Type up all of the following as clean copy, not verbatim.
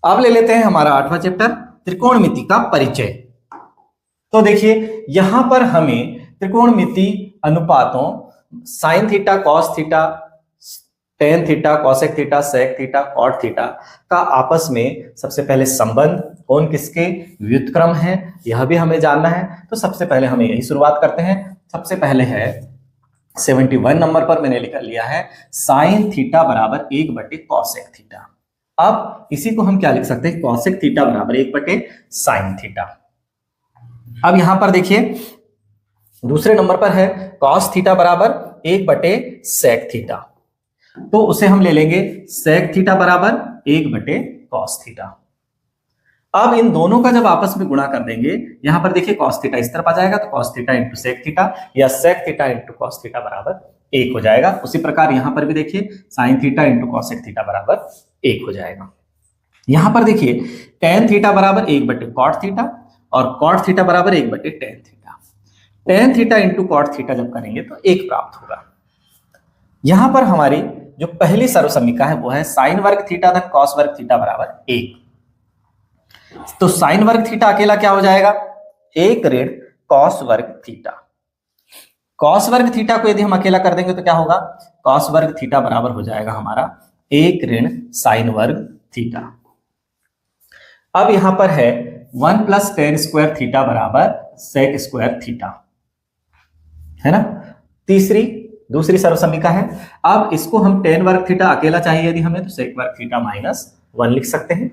अब ले लेते हैं हमारा 8वां चैप्टर त्रिकोणमिति का परिचय। तो देखिए यहां पर हमें त्रिकोणमिति अनुपातों sine theta, cos theta, tan theta, cosec theta, sec theta, cot theta का आपस में सबसे पहले संबंध, कौन किसके व्युत्क्रम है, यह भी हमें जानना है। तो सबसे पहले हमें यही शुरुआत करते हैं। सबसे पहले है 71 नंबर पर मैंने लिख लिया है साइन थीटा बराबर 1/कॉसेक थीटा। अब इसी को हम क्या लिख सकते हैं, कॉसेक थीटा बराबर 1/साइन थीटा। अब यहां पर देखिए दूसरे नंबर पर है कॉस थीटा बराबर 1/सेक थीटा, तो उसे हम ले लेंगे सेक थीटा बराबर 1/कॉस थीटा। अब इन दोनों का जब आपस में गुणा कर देंगे, यहां पर देखिए कॉस थीटा इस तरफ आ जाएगा, तो cos theta into sec theta या sec theta into cos theta बराबर 1 हो जाएगा। उसी प्रकार यहां पर भी देखिए sine theta into cosec theta बराबर 1 हो जाएगा। यहां पर देखिए टेन थीटा बराबर 1/कॉट थीटा और कॉट थीटा बराबर 1/टेन theta. Tan theta into cot theta जब करेंगे तो 1 प्राप्त होगा। यहां पर हमारी जो पहली सर्वसमीका है वो है साइन वर्ग थीटा धन कॉस वर्ग थीटा बराबर 1। तो साइन वर्ग थीटा अकेला क्या हो जाएगा, 1 ऋण कॉस वर्ग थीटा। कॉस वर्ग थीटा को यदि हम अकेला कर देंगे तो क्या होगा, कॉस वर्ग थीटा बराबर हो जाएगा हमारा 1 ऋण साइन वर्ग थीटा। अब यहां पर है 1 + tan स्क्वायर थीटा बराबर सेक स्क्वायर थीटा, है ना। दूसरी सर्वसमीका है। अब इसको हम tan वर्ग थीटा अकेला चाहिए यदि हमें, तो सेक वर्ग थीटा -1 लिख सकते हैं।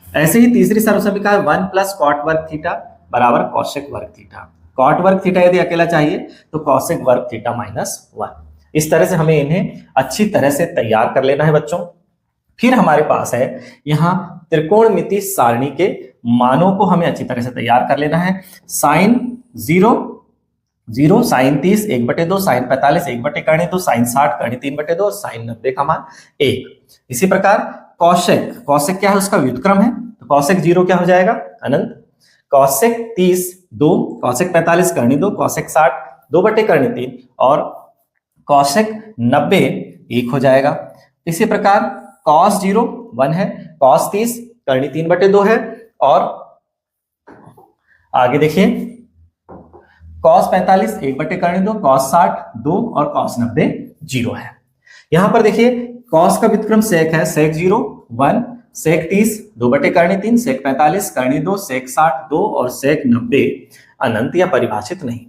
ऐसे ही तीसरी सर्वसमीका है 1 + कॉट वर्ग थीटा बराबर कॉसेक वर्ग थीटा। कॉट वर्ग थीटा यदि अकेला चाहिए तो कॉसेक वर्ग थीटा -1। इस तरह से हमें इन्हें अच्छी तरह से तैयार कर लेना है बच्चों। फिर हमारे पास है यहाँ त्रिकोणमिति सारणी के मानों को हमें अच्छी तरह से तैयार कर लेना है। Sine 0 sine 30 1/2, sine 45 1/2, sine 60 3/2, sine 90 का मान 1। इसी प्रकार कॉसेक क्या है, उसका व्युत्क्रम है, तो कॉसेक 0 क्या हो जाएगा, अनंत। कॉसेक 30 2, कॉसेक 45 2, कॉसेक 60 2/3 और कॉसेक 90 1 हो जाएगा। इसी प्रकार कॉस 0 1 है, कॉस 30 3/2 है और आगे देखिए कॉस 45 1/2, कॉस 60 2 और कॉस 90 0 है। यहां पर देखिए कॉस का व्युत्क्रम सेक है, सेक 0 1, सेक 30 2/3, सेक 45 2, सेक 60 2 और सेक 90 अनंत या परिभाषित नहीं।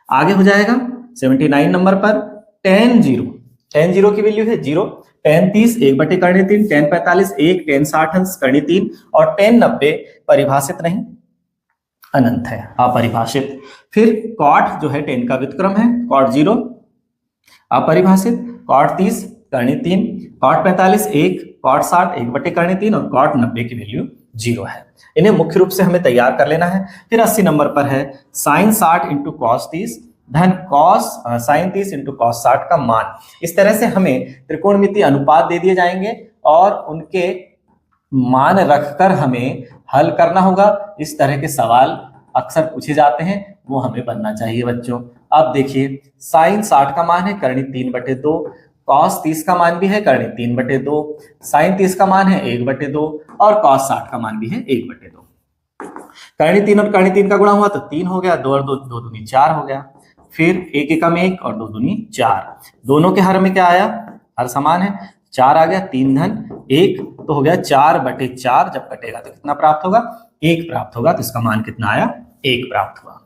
आगे हो जाएगा 79 नंबर पर tan 0 की वैल्यू है 0, tan 30 1/3, tan 45 1, tan 60 3 और tan 90 परिभाषित नहीं, अनंत है, अपरिभाषित। फिर कॉट जो है tan का व्युत्क्रम है, कॉट 0 अपरिभाषित, कॉट 30 3, कॉट 45 1, कॉट 60 1/3 और कॉट 90 की वैल्यू 0 है। इन्हें मुख्य रूप से हमें तैयार कर लेना है। फिर 80 नंबर पर है साइन 60 इंटू कॉस 30 धन साइन 30 इंटू कॉस 60 का मान। इस तरह से हमें त्रिकोणमिति अनुपात दे दिए जाएंगे और उनके मान रखकर हमें हल करना होगा। इस तरह के सवाल अक्सर पूछे जाते हैं, वो हमें बनना चाहिए बच्चों। अब देखिए साइन 60 का मान है 3/2, कॉस 30 का मान भी है 3/2, साइन 30 का मान है 1/2 और कॉस 60 का मान भी है 1/2। 3 और 3 का गुणा हुआ तो 3 हो गया, 2 और 2 दूनी 4 हो गया। फिर 1 एकम 1 और 2 दूनी 4, दोनों के हर में क्या आया, हर समान है, 4 आ गया, 3 धन 1 तो हो गया 4/4। जब कटेगा तो कितना प्राप्त होगा, 1 प्राप्त होगा। तो इसका मान कितना आया, 1 प्राप्त हुआ।